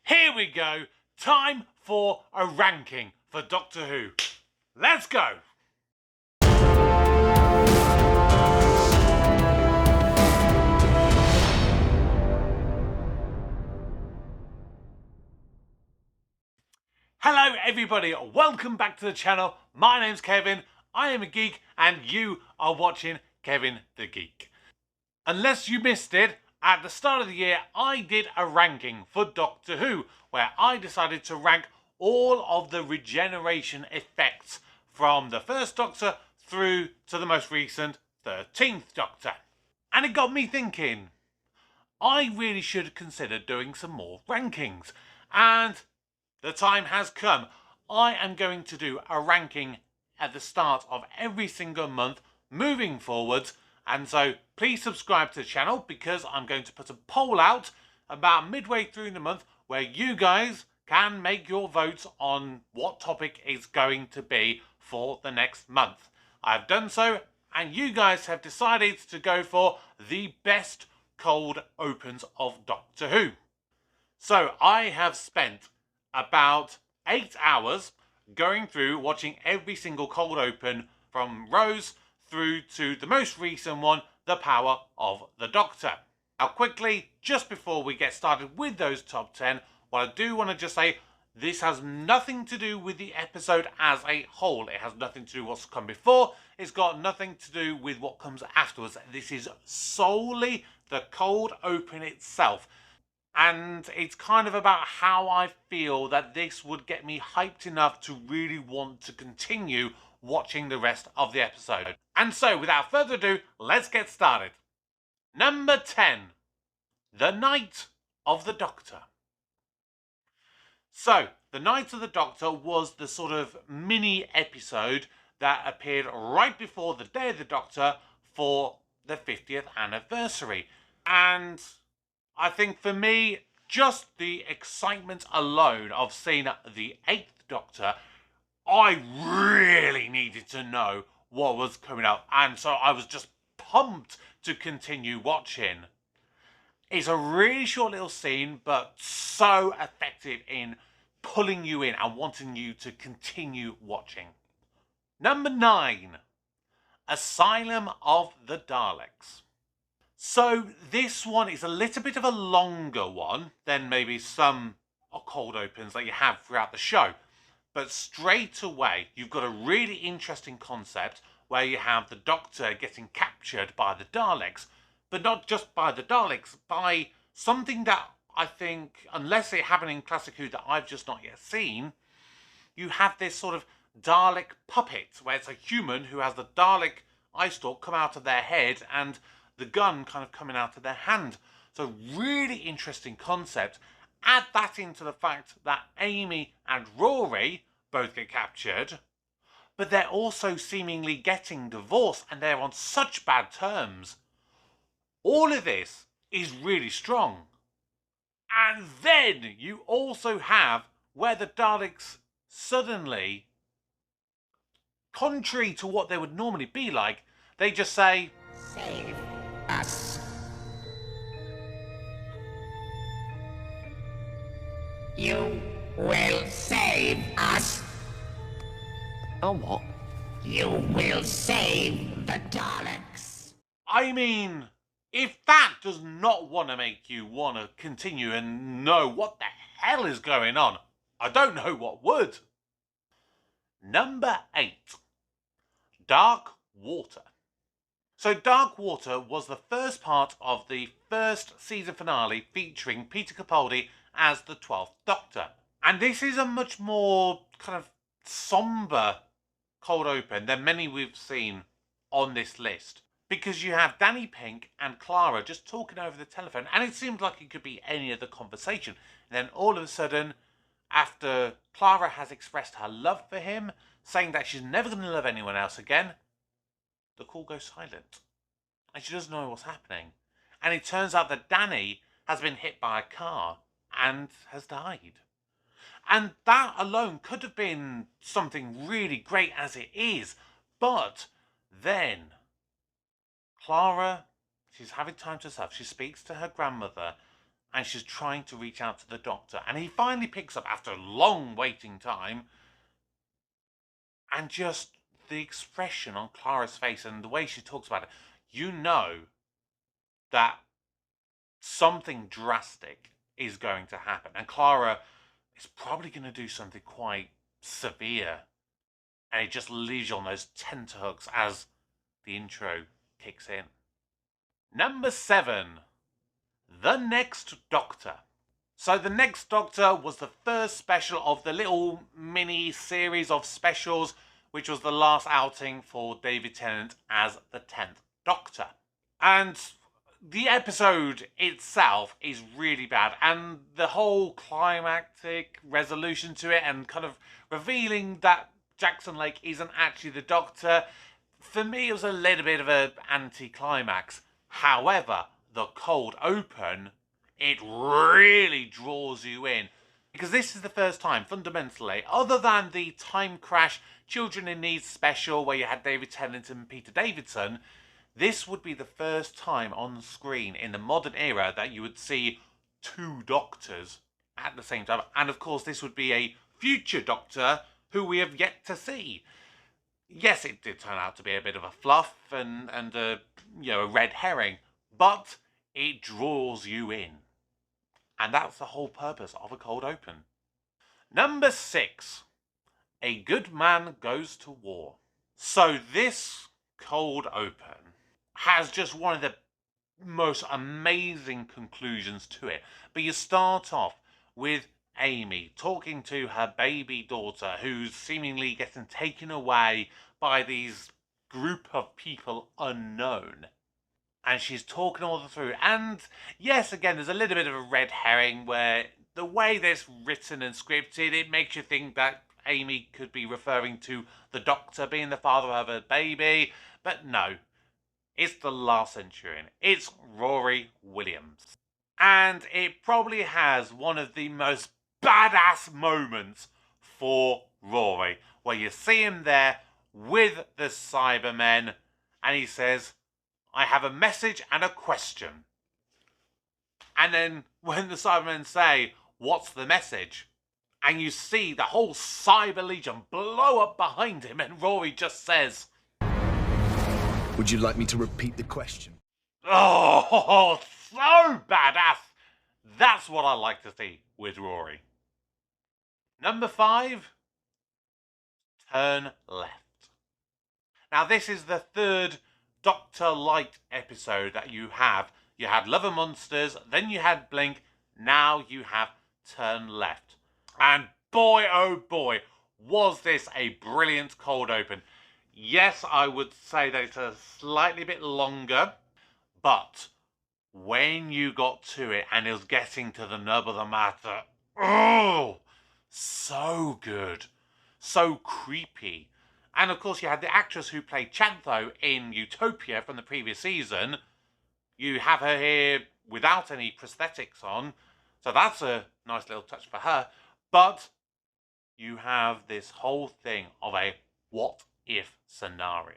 Here we go. Time for a ranking for Doctor Who. Let's go. Hello everybody, welcome back to the channel. My name's Kevin, I am a geek and you are watching Kevin the Geek. Unless you missed it, at the start of the year I did a ranking for Doctor Who where I decided to rank all of the regeneration effects from the first Doctor through to the most recent 13th Doctor. And it got me thinking, I really should consider doing some more rankings. And the time has come. I am going to do a ranking at the start of every single month moving forwards, and so please subscribe to the channel because I'm going to put a poll out about midway through the month where you guys can make your votes on what topic is going to be for the next month. I've done so and you guys have decided to go for the best cold opens of Doctor Who. So I have spent about 8 hours going through watching every single cold open from Rose through to the most recent one, The Power of the Doctor. Now quickly, just before we get started with those top 10, what I do want to just say, this has nothing to do with the episode as a whole. It has nothing to do with what's come before. It's got nothing to do with what comes afterwards. This is solely the cold open itself. And it's kind of about how I feel that this would get me hyped enough to really want to continue watching the rest of the episode. And so, without further ado, let's get started. Number 10. The Night of the Doctor. So, The Night of the Doctor was the sort of mini episode that appeared right before the Day of the Doctor for the 50th anniversary. And I think for me, just the excitement alone of seeing the 8th Doctor, I really needed to know what was coming up. And so I was just pumped to continue watching. It's a really short little scene, but so effective in pulling you in and wanting you to continue watching. Number 9. Asylum of the Daleks. So this one is a little bit of a longer one than maybe some cold opens that you have throughout the show. But straight away, you've got a really interesting concept where you have the Doctor getting captured by the Daleks. But not just by the Daleks, by something that I think, unless it happened in Classic Who that I've just not yet seen, you have this sort of Dalek puppet where it's a human who has the Dalek eye stalk come out of their head and the gun kind of coming out of their hand. So really interesting concept. Add that into the fact that Amy and Rory both get captured, but they're also seemingly getting divorced and they're on such bad terms. All of this is really strong. And then you also have where the Daleks suddenly, contrary to what they would normally be like, they just say, "Save us." You will save us. Oh, what? You will save the Daleks. I mean, if that does not want to make you want to continue and know what the hell is going on, I don't know what would. Number 8. Dark Water. So Dark Water was the first part of the first season finale featuring Peter Capaldi as the 12th Doctor. And this is a much more kind of somber cold open than many we've seen on this list. Because you have Danny Pink and Clara just talking over the telephone, and it seemed like it could be any other conversation. And then all of a sudden, after Clara has expressed her love for him, saying that she's never going to love anyone else again, the call goes silent. And she doesn't know what's happening. And it turns out that Danny has been hit by a car and has died. And that alone could have been something really great as it is. But then Clara, she's having time to herself. She speaks to her grandmother and she's trying to reach out to the Doctor, and he finally picks up after a long waiting time, and just the expression on Clara's face and the way she talks about it, you know that something drastic is going to happen, and Clara is probably going to do something quite severe, and it just leaves you on those tenterhooks as the intro kicks in. Number 7, The Next Doctor. So The Next Doctor was the first special of the little mini series of specials, which was the last outing for David Tennant as the 10th Doctor. And the episode itself is really bad, and the whole climactic resolution to it and kind of revealing that Jackson Lake isn't actually the Doctor, for me it was a little bit of an anti-climax. However, the cold open, it really draws you in, because this is the first time, fundamentally, other than the Time Crash Children in Need special where you had David Tennant and Peter Davidson, this would be the first time on screen in the modern era that you would see 2 Doctors at the same time. And of course, this would be a future Doctor who we have yet to see. Yes, it did turn out to be a bit of a fluff and a red herring, but it draws you in. And that's the whole purpose of a cold open. Number 6, A Good Man Goes to War. So this cold open has just one of the most amazing conclusions to it. But you start off with Amy talking to her baby daughter, who's seemingly getting taken away by these group of people unknown. And she's talking all the through. And yes, again, there's a little bit of a red herring where the way this written and scripted, it makes you think that Amy could be referring to the Doctor being the father of her baby. But no. It's the last Centurion. It's Rory Williams. And it probably has one of the most badass moments for Rory, where you see him there with the Cybermen, and he says, I have a message and a question. And then when the Cybermen say, what's the message? And you see the whole Cyber Legion blow up behind him, and Rory just says, would you like me to repeat the question? oh, so badass. That's what I like to see with Rory. Number 5, Turn Left. Now this is the 3rd Doctor Light episode that you have. You had Love and Monsters, then you had Blink, now you have Turn Left. And boy, oh boy, was this a brilliant cold open. Yes, I would say that it's a slightly bit longer, but when you got to it and it was getting to the nub of the matter, oh, so good, so creepy. And of course you had the actress who played Chantho in Utopia from the previous season. You have her here without any prosthetics on, so that's a nice little touch for her. But you have this whole thing of a what if scenario.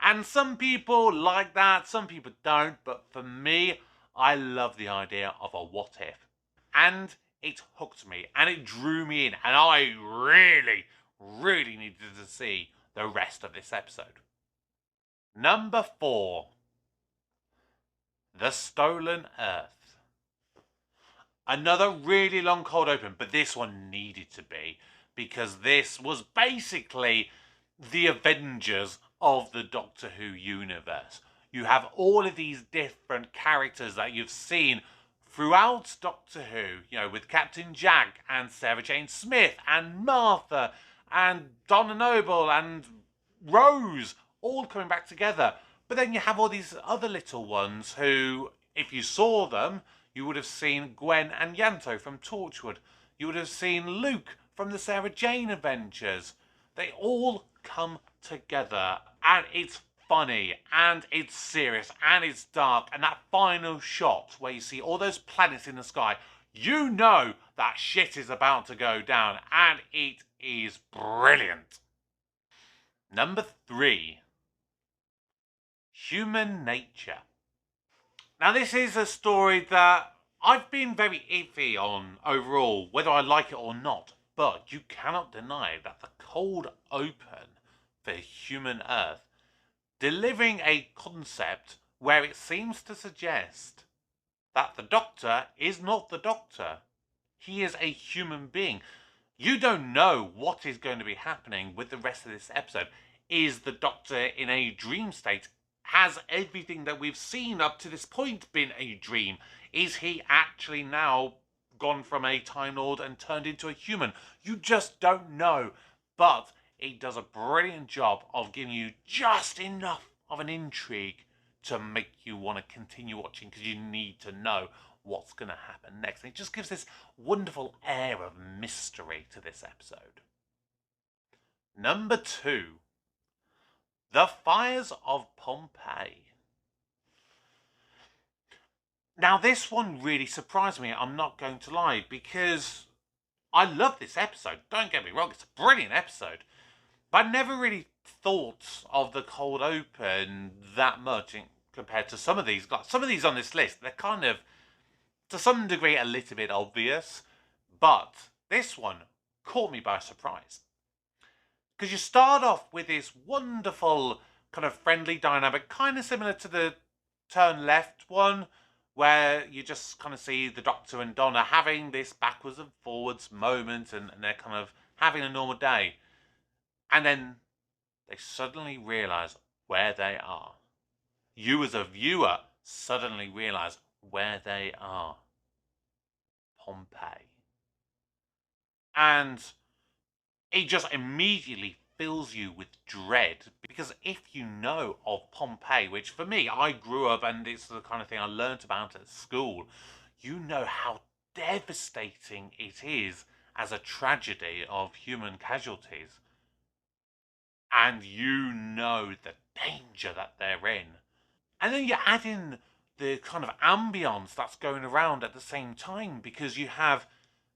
And some people like that, some people don't, but for me, I love the idea of a what if. And it hooked me, and it drew me in, and I really, really needed to see the rest of this episode. Number 4, The Stolen Earth. Another really long cold open, but this one needed to be, because this was basically the Avengers of the Doctor Who universe. You have all of these different characters that you've seen throughout Doctor Who, with Captain Jack and Sarah Jane Smith and Martha and Donna Noble and Rose all coming back together. But then you have all these other little ones who, if you saw them, you would have seen Gwen and Yanto from Torchwood. You would have seen Luke from the Sarah Jane Adventures. They all come together, and it's funny, and it's serious, and it's dark, and that final shot where you see all those planets in the sky, you know that shit is about to go down, and it is brilliant. Number 3, Human Nature. Now this is a story that I've been very iffy on overall whether I like it or not, but you cannot deny that the cold open for Human Earth, delivering a concept where it seems to suggest that the Doctor is not the Doctor. He is a human being. You don't know what is going to be happening with the rest of this episode. Is the Doctor in a dream state? Has everything that we've seen up to this point been a dream? Is he actually now gone from a Time Lord and turned into a human? You just don't know. But it does a brilliant job of giving you just enough of an intrigue to make you want to continue watching, because you need to know what's going to happen next. And it just gives this wonderful air of mystery to this episode. Number 2. The Fires of Pompeii. Now, this one really surprised me, I'm not going to lie, because I love this episode. Don't get me wrong, it's a brilliant episode. But I never really thought of the cold open that much compared to some of these. Some of these on this list, they're kind of, to some degree, a little bit obvious. But this one caught me by surprise. Because you start off with this wonderful kind of friendly dynamic, kind of similar to the Turn Left one, where you just kind of see the Doctor and Donna having this backwards and forwards moment, and they're kind of having a normal day. And then they suddenly realise where they are. You as a viewer suddenly realise where they are. Pompeii. And it just immediately fills you with dread, because if you know of Pompeii, which for me, I grew up and it's the kind of thing I learnt about at school, you know how devastating it is as a tragedy of human casualties. And you know the danger that they're in. And then you add in the kind of ambience that's going around at the same time, because you have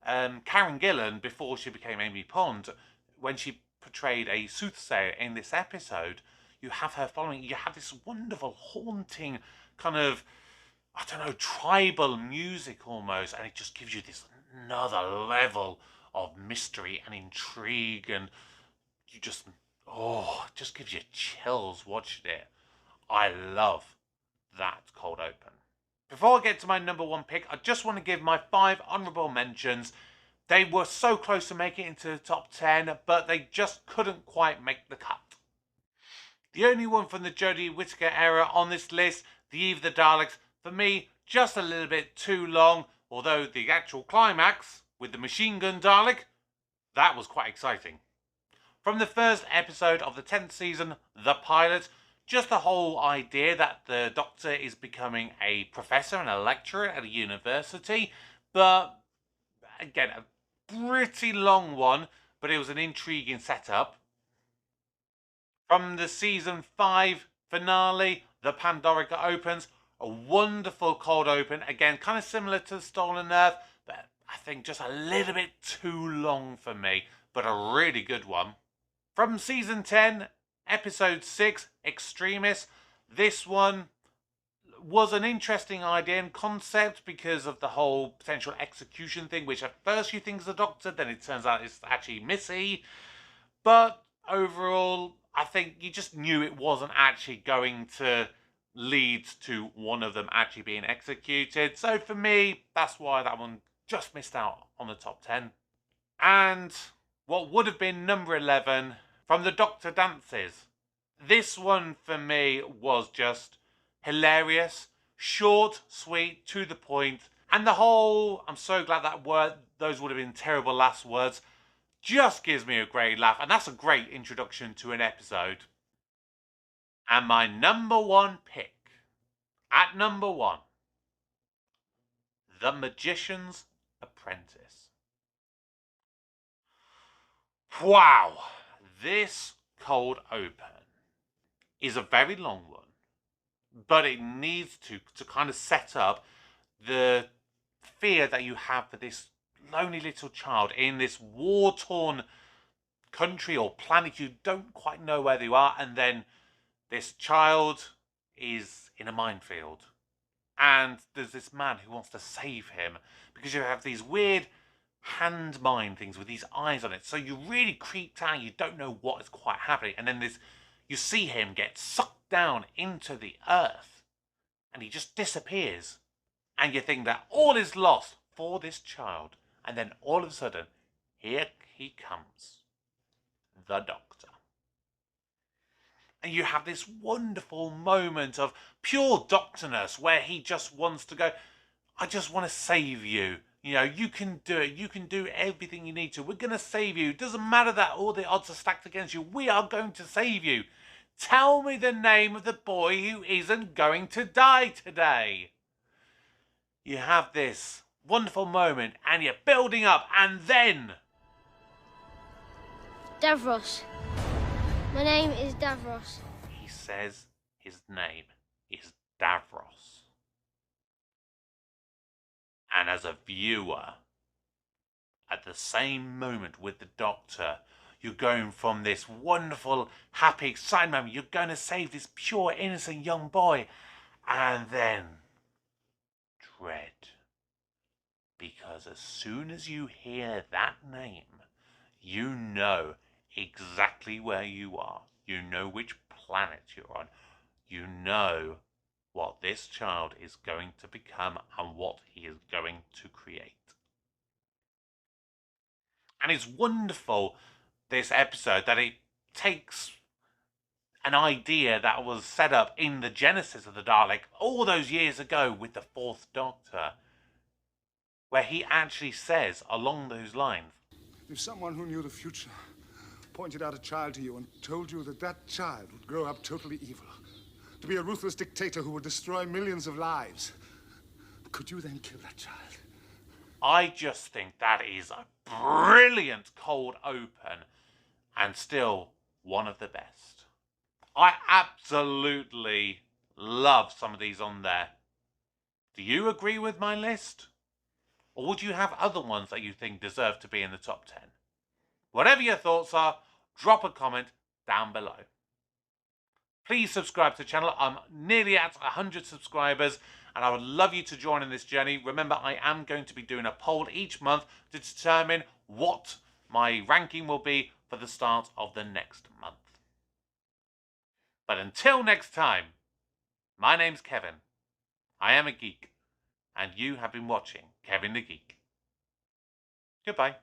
Karen Gillan, before she became Amy Pond, when she portrayed a soothsayer in this episode, you have her following, you have this wonderful, haunting kind of, I don't know, tribal music almost, and it just gives you this another level of mystery and intrigue, and you just, it just gives you chills watching it. I love that cold open. Before I get to my number 1 pick, I just want to give my 5 honourable mentions. They were so close to making it into the top 10, but they just couldn't quite make the cut. The only one from the Jodie Whittaker era on this list, The Eve of the Daleks, for me, just a little bit too long, although the actual climax with the machine gun Dalek, that was quite exciting. From the first episode of the 10th season, the pilot, just the whole idea that the Doctor is becoming a professor and a lecturer at a university, but again, a pretty long one, but it was an intriguing setup. From the season 5 finale, the Pandorica opens, a wonderful cold open, again, kind of similar to Stolen Earth, but I think just a little bit too long for me, but a really good one. From season 10, episode 6, Extremis, this one was an interesting idea and concept because of the whole potential execution thing, which at first you think is the Doctor, then it turns out it's actually Missy. But overall, I think you just knew it wasn't actually going to lead to one of them actually being executed. So for me, that's why that one just missed out on the top 10. And what would have been number 11, From the Doctor Dances. This one for me was just hilarious, short, sweet, to the point, and the whole, I'm so glad those would have been terrible last words, just gives me a great laugh, and that's a great introduction to an episode. And my number 1 pick, at number 1, The Magician's Apprentice. Wow, this cold open is a very long one, but it needs to kind of set up the fear that you have for this lonely little child in this war-torn country or planet. You don't quite know where they are, and then this child is in a minefield. And there's this man who wants to save him because you have these weird hand mine things with these eyes on it. So you're really creeped out. You don't know what is quite happening. And then you see him get sucked down into the earth and he just disappears. And you think that all is lost for this child. And then all of a sudden, here he comes, the Doctor. And you have this wonderful moment of pure doctorness where he just wants to go, I just want to save you. You know, you can do it. You can do everything you need to. We're going to save you. It doesn't matter that all the odds are stacked against you. We are going to save you. Tell me the name of the boy who isn't going to die today. You have this wonderful moment and you're building up, and then... Davros. My name is Davros. He says his name is Davros. And as a viewer, at the same moment with the Doctor, you're going from this wonderful, happy, exciting moment. You're going to save this pure, innocent young boy. And then dread. Because as soon as you hear that name, you know exactly where you are. You know which planet you're on. You know what this child is going to become and what he is going to create. And it's wonderful, this episode, that it takes an idea that was set up in the genesis of the Dalek all those years ago with the Fourth Doctor, where he actually says along those lines, if someone who knew the future pointed out a child to you and told you that that child would grow up totally evil, to be a ruthless dictator who would destroy millions of lives, could you then kill that child? I just think that is a brilliant cold open and still one of the best. I absolutely love some of these on there. Do you agree with my list? Or would you have other ones that you think deserve to be in the top 10? Whatever your thoughts are, drop a comment down below. Please subscribe to the channel. I'm nearly at 100 subscribers and I would love you to join in this journey. Remember, I am going to be doing a poll each month to determine what my ranking will be for the start of the next month. But until next time, my name's Kevin. I am a geek, and you have been watching Kevin the Geek. Goodbye.